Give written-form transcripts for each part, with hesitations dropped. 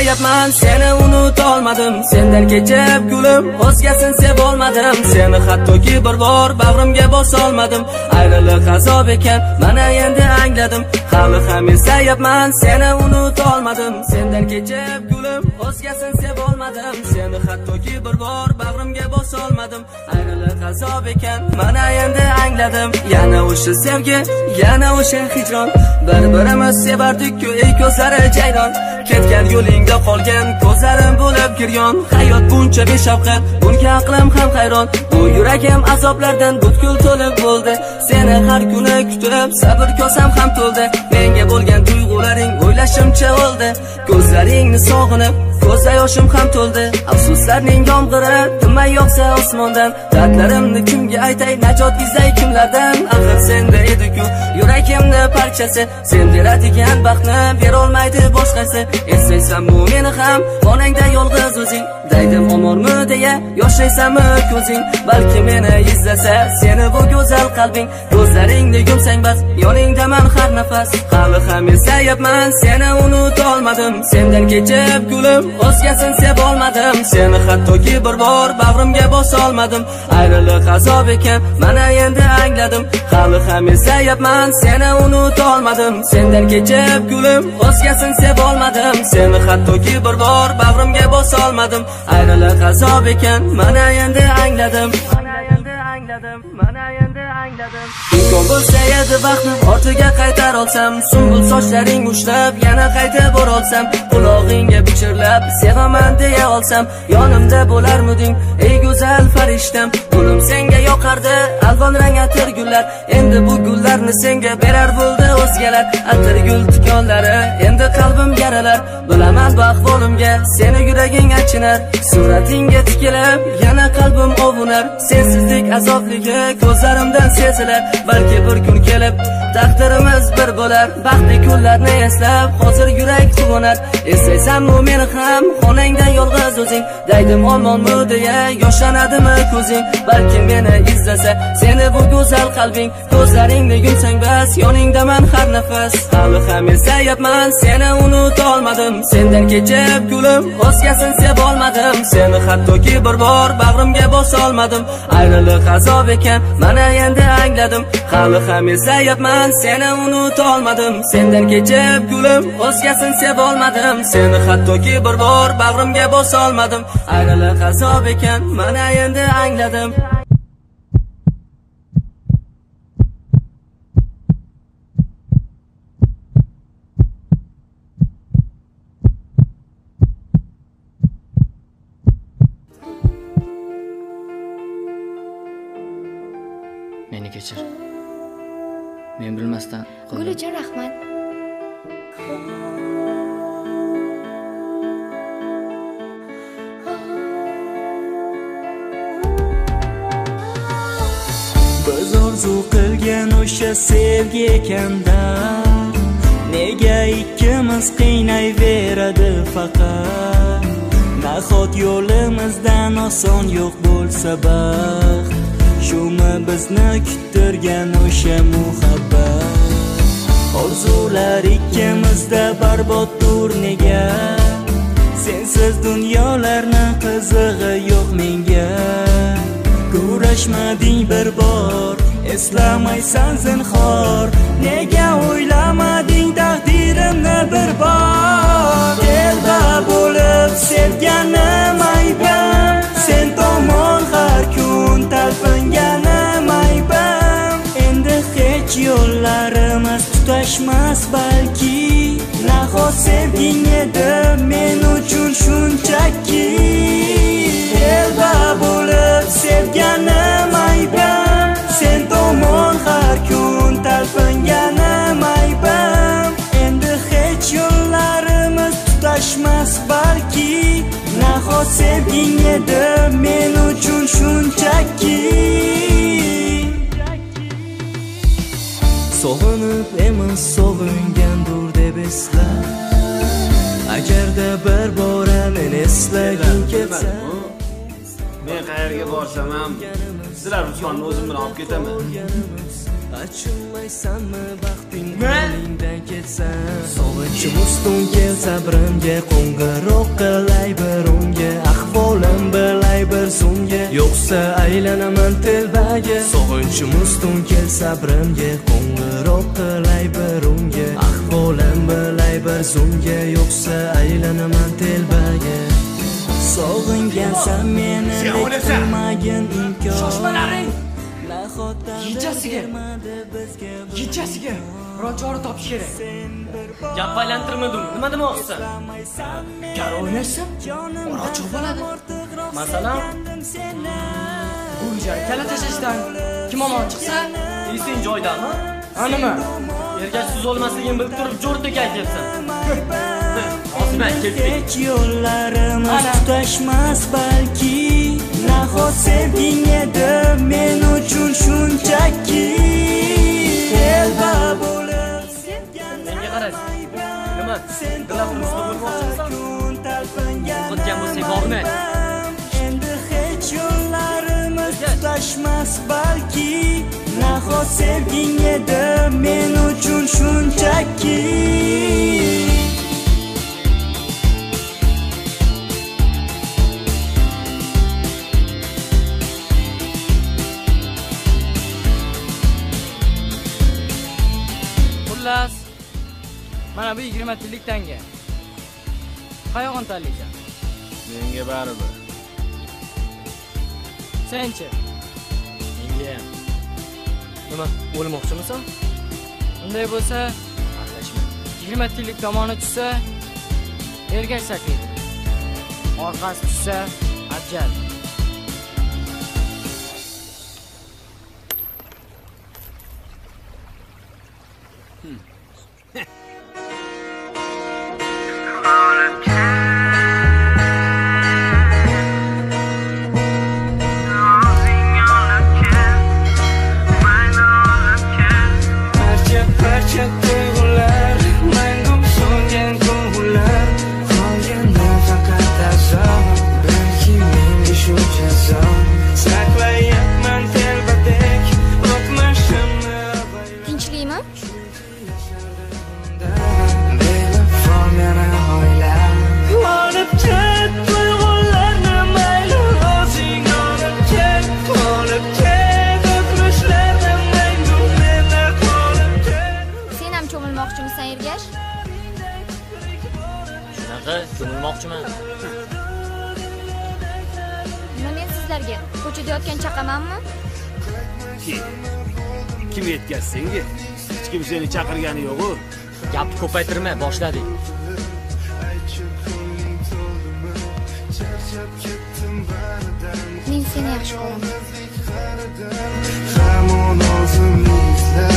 sayapman, seni unuta olmadim. Sendan kechib gulim, o'zgasini sev olmadim. Seni hattoki bir bor bag'rimga bosa olmadim. Ayriliq azob ekan, mana endi angladim. Hali ham esayapman, seni unuta olmadim. Sendan kechib gulim, o'zgasini sev olmadim. Seni hattoki bir bor bag'rimga bosa olmadim. Ayriliq azob ekan, mana endi angladim. Yana o'sha sevgi, yana o'sha hijron. Bir-birimiz sevardik-ku, ey ko'zlari jayron. Ketgan yo'lingda qolgan ko'zlarim bo'lib giryon. Hayot buncha beshafqat, bunga aqlim ham hayron. Bu yuragim azoblardan butkul to'lib bo'ldi. Seni har kuni kutib, sabr kosam ham to'ldi. Menga bo'lgan tuyg'ularing o'ylashimcha o'ldi. Ko'zlaringni sog'inib, ko'zda yoshim ham to'ldi. Afsuslarning yomg'iri tinmay yog'sa osmondan. Dardlarimni kimga aytay, najot izlay kimlardan? Axir senda edi-ku yuragimni parchasi. Sen beradigan baxtni berolmaydi boshqasi. Eslaysanmi meni ham xonangda yolg'iz o'zing? Daydim omormi deya yoshlaysanmi ko'zing? Balki meni izlasa seni bu go'zal qalbing. Ko'zlaringni yumsang bas, yoningdaman har nafas. Hali ham esayapman, seni unuta olmadim. Sendan kechib gulim, o'zgasini sev olmadim. Seni hattoki bir bor bag'rimga bosa olmadim. Ayriliq azob ekan, mana endi angladim. Hali ham esayapman, seni unuta olmadim. Sendan kechib gulim, o'zgasini sev olmadim. Seni hattoki bir bor bag'rimga bosa olmadim. Ayriliq azob ekan, mana endi angladim. Mana endi angladim. Imkon bo'lsa edi vaqtni ortiga qaytar olsam, sumbul sochlaring ushlab yana qaytib borolsam, qulog'ingga bichirlab sevaman deya olsam, yonimda bo'larmiding ey go'zal farishtam? Gulim senga yoqardi alvon rang atir gullar. Endi bu gullarni senga berar bo'ldi o'zgalar. Atir gul tikonlari endi qalbim yaralar. Bilaman bu ahvolimga seni yuraging achinar. Suratingga tikilib yana qalbim ovunar. Sensizlik azobligi ko'zlarimdan sezilar. Balki bir kun kelib taqdirimiz bir bo'lar. Baxtli kunlarni eslab hozir yurak quvonar. Eslaysanmi meni ham xonangda yolg'iz o'zing? Daydim olmonmi deya yoshlanadimi ko'zing? Balki meni izlasa seni bu go'zal qalbing. Ko'zlaringni yumsang bas, yoningdaman har nafas. Hali ham esayapman, seni unuta olmadim. Sendan kechib gulim, o'zgasini sev olmadim. Seni hattoki bir bor bag'rimga bosa olmadim. Ayriliq azob ekan, mana endi angladim. Hali ham esayapman, seni unuta olmadim. Sendan kechib gulim, o'zgasini sev olmadim. Seni hattoki bir bor bag'rimga bosa olmadim. Ayriliq azob ekan, mana endi angladim. Meni kechir. Men bilmasdan qildim. Gul uchun rahmat. Biz orzu qilgan o'sha sevgi ekanda, nega ikkimiz qiynayveradi faqat? Nahot yo'limizdan oson yo'q bo'lsa baxt? Shumi bizni kuttirgan o'sha muhabbat? Orzular ikkimizda barboddir nega? Sensiz dunyolarni qizig'i yo'q menga. Ko'rashmading bir bor, eslamaysan zinhor. Nega o'ylamading taqdirimni bir bor? Telba bo'lib sevganim aybim, sen tomon har kun talpinganim aybim. Endi hech yo'llarimiz tutashmas balki. Nahot sevging edi men uchun shunchaki. Telba bo'lib sevganim aybim, sen tomon har kun talpinganim aybim. Endi hech yo'llarimiz tutashmas balki. Nahot sevging edi men uchun shunchaki. Sog'inib emas sog'ingandir deb esla. Agarda bir bora men eslaging kelsa, men qayerga borsam ham sizlar Rusmonni o'zim bilan olib ketaman. Achinmaysanmi baxting qo'lingdan ketsa? kelsan. Sog'inchim ustun kel sabrimga, qo'ng'iroq qilay bir unga, ahvolim bilay bir so'ngga, yo'qsa aylanaman telbaga. Sog'inchim ustun kel sabrimga, qo'ng'iroq qilay bir unga, ahvolim bilay bir so'ngga, yo'qsa aylanaman telbaga. Sog'ingansan meni qilmagin inkor. Shoshmalaring. Kechasiga biror chora topish kerak. Gap aylantirmadim. Nima demoqchisan? Gar o'ynashsa, ochiq bo'ladi. Masalan, bu ijara kala tashashdan kim omon chiqsa, sen joydami? Nima? Erkasiz o'lmasligini bilib turib jo'rtaga kelsan. Osman, Kech yo'llarimiz tutashmas balki, nahot sevging edi men uchun shunchaki. Elba bo'lib senga qaraysan. Nima? Dilafimizda bo'lmoqchimisan? O'qitgan bo'lsak bormi? Endi hech yo'llarimiz tutashmas balki, nahot sevging edi men uchun shunchaki. Xullas, mana bu 20 tillik tanga. Qayoqdan tanlaysan? Menga baribir. Senchi? Menga ham. Nima? O'lmoqchimisan? Unday bo'lsa, Aralashma. 20 tillik tomoni tushsa, ergash saklaydi. Orqasi tushsa, ajal. Ko'milmoqchiman. Nima men sizlarga ko'chada yotgan chaqamanmi? Kim yetkaz senga? Hech kim seni chaqirgani yo'q-ku. Gapni ko'paytirma, boshladik. Men seni yaxshi ko'raman. Hamon o'zimizda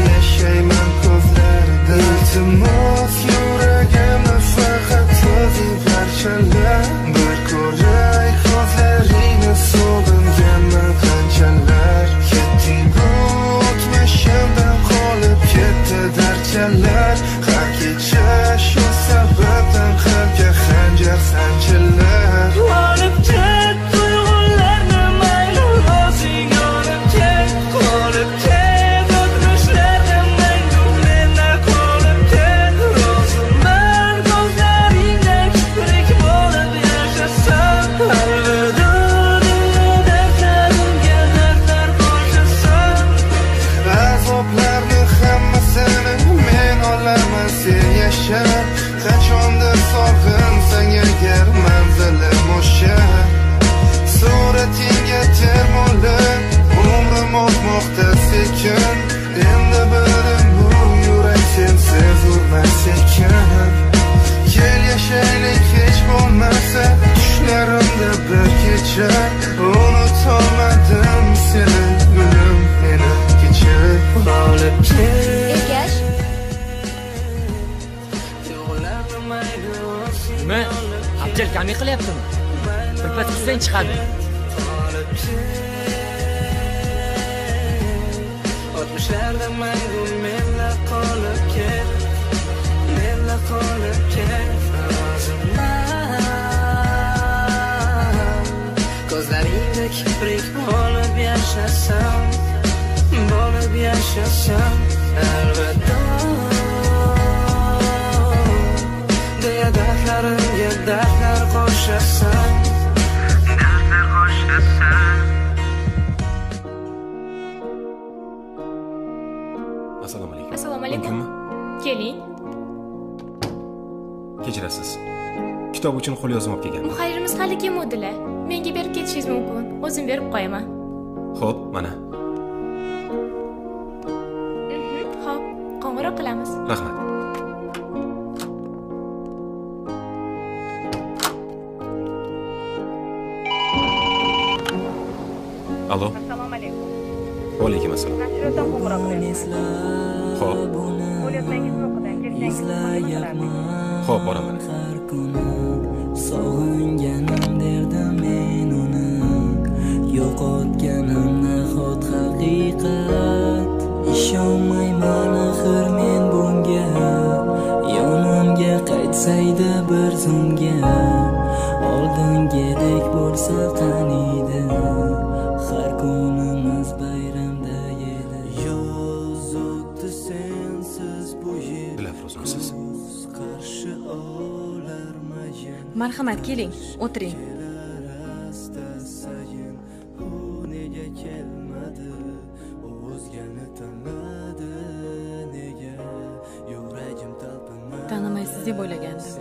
yashayman ko'zlarida. Iltimos yuragimni faqat o'zing parchala. Bir ko'ray ko'zlaringni sog'inganman qanchalar. Ketding o'tmishimdan qolib ketdi darchalar. Har kecha shu sababdan qalbga xanjar sanchilar. Olib ket tuyg'ularni mayli o'zing olib ket. Qolib ket o'tmishlarni mangu menda qolib ket. Roziman ko'zlaringda kiprik bo'lib yashasam. Alvido dunyoda dardlarimga dardlar qo'shasan. Azoblarni hammasini men olaman, sen yasha. Qachondir sog'insang agar manzilim o'sha. Suratingga termulib umrim o'tmoqda sekin. Endi bilim bu yurak sensiz urmas ekan. Kel yashaylik hech bo'lmasa tushlarimda bir kecha. Unutolmadim seni gulim, meni kechir. Olib ket. Ergash, Nima? Abjal kamlik qilyaptimi? Birpas kuzdan chiqadi. O'tmishlarda mangu menda qolib ket. Menda qolib ket. Roziman ko'zlaringda kiprik bo'lib yashasam. Bo'lib yashasam. Alvido Keling. Kechirasiz. Kitob uchun qo'l yozma olib kelganman. Muharririmiz hali kelmadilar. Menga berib ketishingiz mumkin. O'zim berib qo'yaman. Xo'p, mana. Xo'p, qo'ng'iroq qilamiz. Rahmat. Alo. Assalomu alaykum. Va alaykum assalom. Nashrdan qo'ng'iroq qilyapman. Xo'p. Qo'lyozmangizni o'qidan kelsangiz. Xo'p, boraman. Sog'inganim derdim men uni, yo'qotganim nahot haqiqat. Ishonmayman axir men bunga, yonimga qaytsaydi bir zumga, oldingidek bo'lsa qaniydi, har kunimiz bayramda edi. Yoz o'tdi sensiz bu yer, Dilafruzmisiz? qarshi olarmayin. Marhamat, keling, o'tiring. Nega kelmadi, o'zgani tanladi, nega yuragim talpinadi. Tanimaysiz deb o'ylagandim.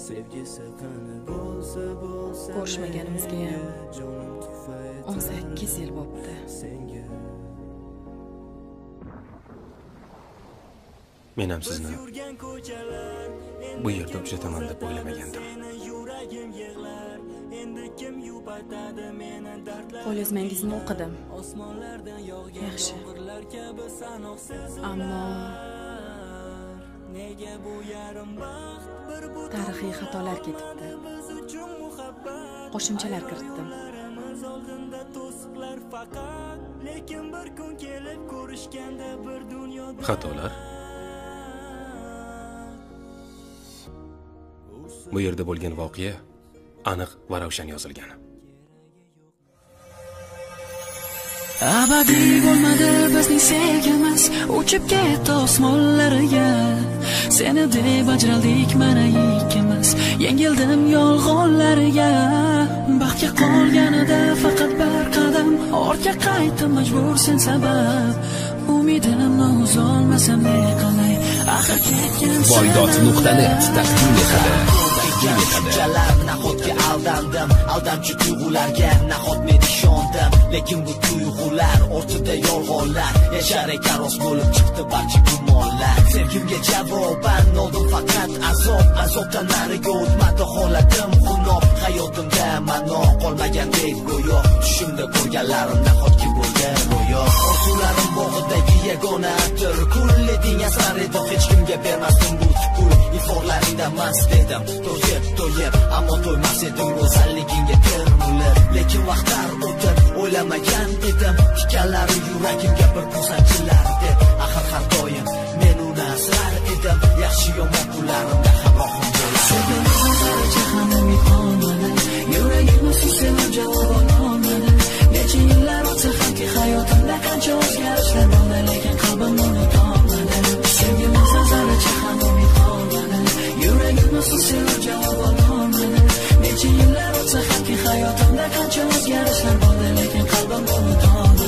Sevgisi qani bo'lsa bo'lsa, Ko'rishmaganimizga ham 18 yil bo'libdi. Men ham sizni bu yerda uchrataman deb o'ylamagandim. Qo'lyozmangizni o'qidim. Yaxshi. Ammo tarixiy xatolar ketibdi. Qo'shimchalar kiritdim. Xatolar? Bu yerda bo'lgan voqea aniq va ravshan yozilgan. Abadiy bo'lmadi bizning sevgimiz, uchib ketdi osmonlarga. Seni deb ajraldik mana ikkimiz, yengildim yolg'onlarga. Baxtga qolganida faqat bir qadam ortga qaytdim majbur sen sabab. Umidimni uzolmasam ne qilay, axir ketgan Boydot.net taqdim etadi. Nahotga aldandim, aldamchi tuyg'ularga nahot men ishondim, lekin bu tuyg'ular ortida yolg'onlar. Yashar ekan rost bo'lib chiqdi barcha gumonlar. Sevgimga javoban oldim faqat azob, azobdan nariga o'tmadi holatim xunob. Hayotimda ma'no qolmagandek go'yo, tushimda ko'rganlarim nahotki bo'lgan ro'yo. Orzularim bog'idagi yagona atir, kulleding asrar edi, hech kimga bermasdim bu tukul. Iforlaringda mast edim, to'yib, ammo to'ymas edim go'zalligingga termulib. Lekin vaqtlar o'tib, o'ylamagan edim, tikanlari yuragimga bir ko'zanchilar deb. Axir har doim men uni asrar edim, yaxshi yomon kunlarimda hamrohim bo'lar. Sevgimizga ham umid qolmadi, yuragimni sevib javob ololmadi. Necha yillar o'tsa hamki hayotimda qancha o'zgarishlar bo'ldi, lekin qalbim unutolmadi. Sevgimizga zarracha ham umid qolmadi, yuragimni sevib javob ololmadi. Necha yillar o'tsa hamki hayotimda qancha o'zgarishlar bo'ldi, lekin qalbim unutolmadi.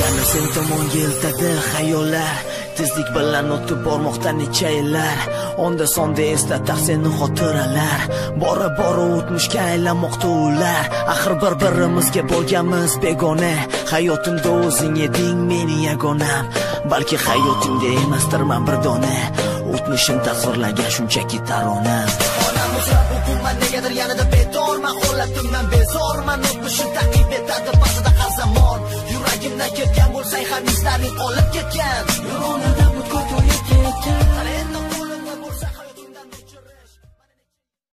Yana sen tomon yeltadi xayollar, tezlik bilan o'tib bormoqda necha yillar. Onda sonda esda tahsini xotiralar, bora o'tmishga aylanmoqda ular. Axir bir-birimizga bo'lganmiz begona, hayotimda o'zing eding meni yagonam. Balki hayotingda emasdirman bir dona, o'tmishim tasvirlagan shunchaki tarona. Onam uchrab o'qimman negadir yanada bedorman, holatimdan bezorman. O'tmishim taqib etadi ba'zida har zamon, yuragimdan ketgan bo'lsang ham izlaring olib ketgan. Yolg'onlardan butkul